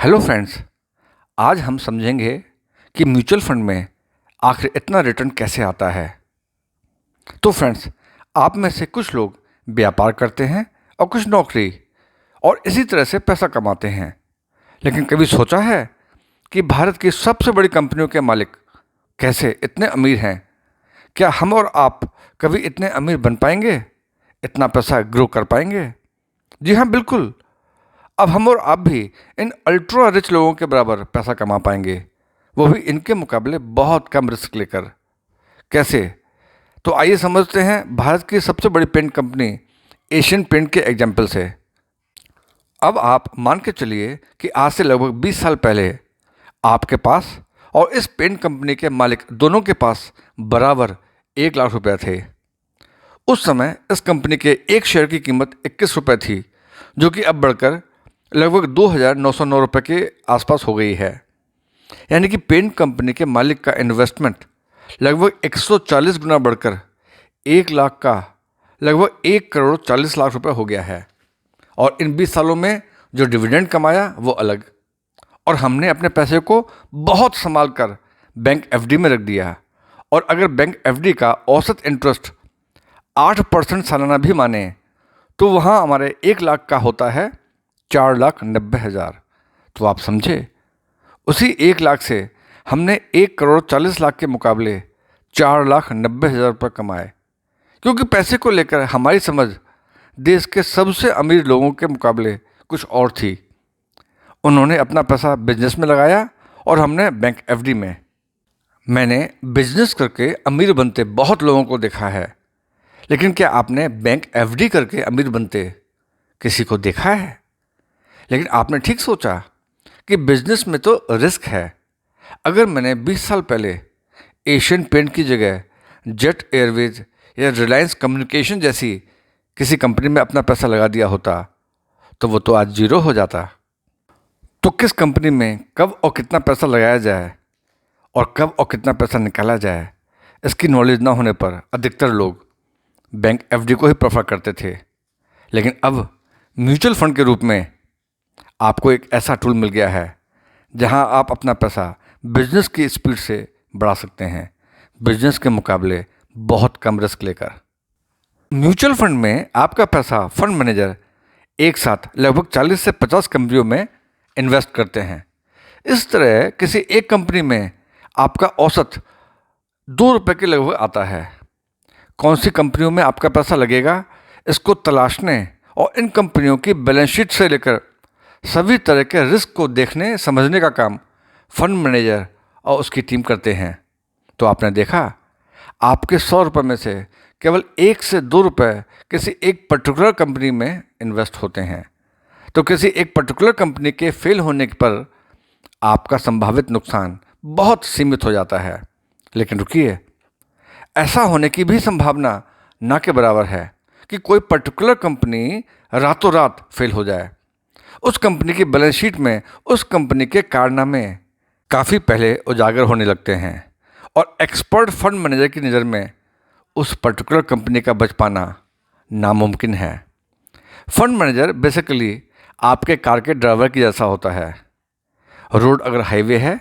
Hello friends, आज हम समझेंगे कि म्यूचुअल फंड में आखिर इतना रिटर्न कैसे आता है। तो फ्रेंड्स, आप में से कुछ लोग व्यापार करते हैं और कुछ नौकरी और इसी तरह से पैसा कमाते हैं। लेकिन कभी सोचा है कि भारत की सबसे बड़ी कंपनियों के मालिक कैसे इतने अमीर हैं? क्या हम और आप कभी इतने अमीर बन पाएंगे? इतना पैसा ग्रो कर पाएंगे? जी हाँ, बिल्कुल। अब हम और आप भी इन अल्ट्रा रिच लोगों के बराबर पैसा कमा पाएंगे, वो भी इनके मुकाबले बहुत कम रिस्क लेकर। कैसे? तो आइए समझते हैं भारत की सबसे बड़ी पेंट कंपनी एशियन पेंट के एग्जाम्पल से। अब आप मान के चलिए कि आज से लगभग 20 साल पहले आपके पास और इस पेंट कंपनी के मालिक दोनों के पास बराबर 1 लाख रुपए थे। उस समय इस कंपनी के एक शेयर की कीमत 21 रुपये थी, जो कि अब बढ़कर लगभग 2,909 रुपये के आसपास हो गई है। यानी कि पेंट कंपनी के मालिक का इन्वेस्टमेंट लगभग 140 गुना बढ़कर 1 लाख का लगभग 1,40,00,000 रुपये हो गया है। और इन 20 सालों में जो डिविडेंड कमाया वो अलग। और हमने अपने पैसे को बहुत संभाल कर बैंक एफडी में रख दिया। और अगर बैंक एफडी का औसत इंटरेस्ट 8% सालाना भी माने तो वहाँ हमारे 1 लाख का होता है 4,90,000। तो आप समझे, उसी 1 लाख से हमने 1,40,00,000 के मुकाबले 4,90,000 रुपये कमाए। क्योंकि पैसे को लेकर हमारी समझ देश के सबसे अमीर लोगों के मुकाबले कुछ और थी। उन्होंने अपना पैसा बिजनेस में लगाया और हमने बैंक एफडी में। मैंने बिजनेस करके अमीर बनते बहुत लोगों को देखा है, लेकिन क्या आपने बैंक एफडी करके अमीर बनते किसी को देखा है? लेकिन आपने ठीक सोचा कि बिजनेस में तो रिस्क है। अगर मैंने 20 साल पहले एशियन पेंट की जगह जेट एयरवेज या रिलायंस कम्युनिकेशन जैसी किसी कंपनी में अपना पैसा लगा दिया होता तो वो तो आज जीरो हो जाता। तो किस कंपनी में कब और कितना पैसा लगाया जाए और कब और कितना पैसा निकाला जाए, इसकी नॉलेज ना होने पर अधिकतर लोग बैंक एफडी को ही प्रेफर करते थे। लेकिन अब म्यूचुअल फंड के रूप में आपको एक ऐसा टूल मिल गया है जहां आप अपना पैसा बिजनेस की स्पीड से बढ़ा सकते हैं, बिजनेस के मुकाबले बहुत कम रिस्क लेकर। म्यूचुअल फंड में आपका पैसा फंड मैनेजर एक साथ लगभग 40 से 50 कंपनियों में इन्वेस्ट करते हैं। इस तरह किसी एक कंपनी में आपका औसत 2 रुपये के लगभग आता है। कौन सी कंपनियों में आपका पैसा लगेगा, इसको तलाशने और इन कंपनियों की बैलेंस शीट से लेकर सभी तरह के रिस्क को देखने समझने का काम फंड मैनेजर और उसकी टीम करते हैं। तो आपने देखा, आपके 100 रुपये में से केवल 1 से 2 रुपये किसी एक पर्टिकुलर कंपनी में इन्वेस्ट होते हैं। तो किसी एक पर्टिकुलर कंपनी के फेल होने पर आपका संभावित नुकसान बहुत सीमित हो जाता है। लेकिन रुकिए, ऐसा होने की भी संभावना ना के बराबर है कि कोई पर्टिकुलर कंपनी रातों रात फेल हो जाए। उस कंपनी की बैलेंस शीट में उस कंपनी के कारनामे काफ़ी पहले उजागर होने लगते हैं और एक्सपर्ट फंड मैनेजर की नज़र में उस पर्टिकुलर कंपनी का बच पाना नामुमकिन है। फंड मैनेजर बेसिकली आपके कार के ड्राइवर की जैसा होता है। रोड अगर हाईवे है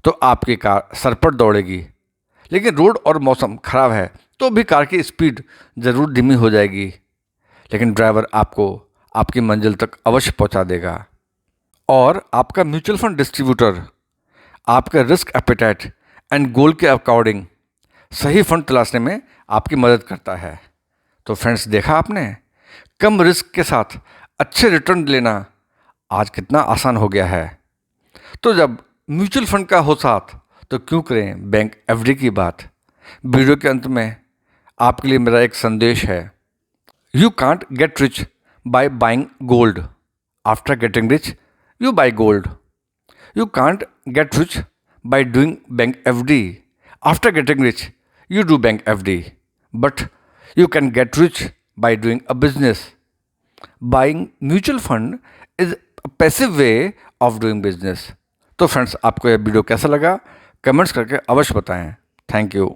तो आपकी कार सर पर दौड़ेगी, लेकिन रोड और मौसम खराब है तो भी कार की स्पीड ज़रूर धीमी हो जाएगी, लेकिन ड्राइवर आपको आपकी मंजिल तक अवश्य पहुंचा देगा। और आपका म्यूचुअल फंड डिस्ट्रीब्यूटर आपके रिस्क एपेटाइट एंड गोल के अकॉर्डिंग सही फंड तलाशने में आपकी मदद करता है। तो फ्रेंड्स, देखा आपने, कम रिस्क के साथ अच्छे रिटर्न लेना आज कितना आसान हो गया है। तो जब म्यूचुअल फंड का हो साथ तो क्यों करें बैंक एफडी की बात। वीडियो के अंत में आपके लिए मेरा एक संदेश है। You can't get rich by buying gold. After getting rich, you buy gold. You can't get rich by doing bank FD. After getting rich, you do bank FD. But you can get rich by doing a business. Buying mutual fund is a passive way of doing business. तो friends, आपको यह video कैसा लगा comments करके अवश्य बताएं। Thank you.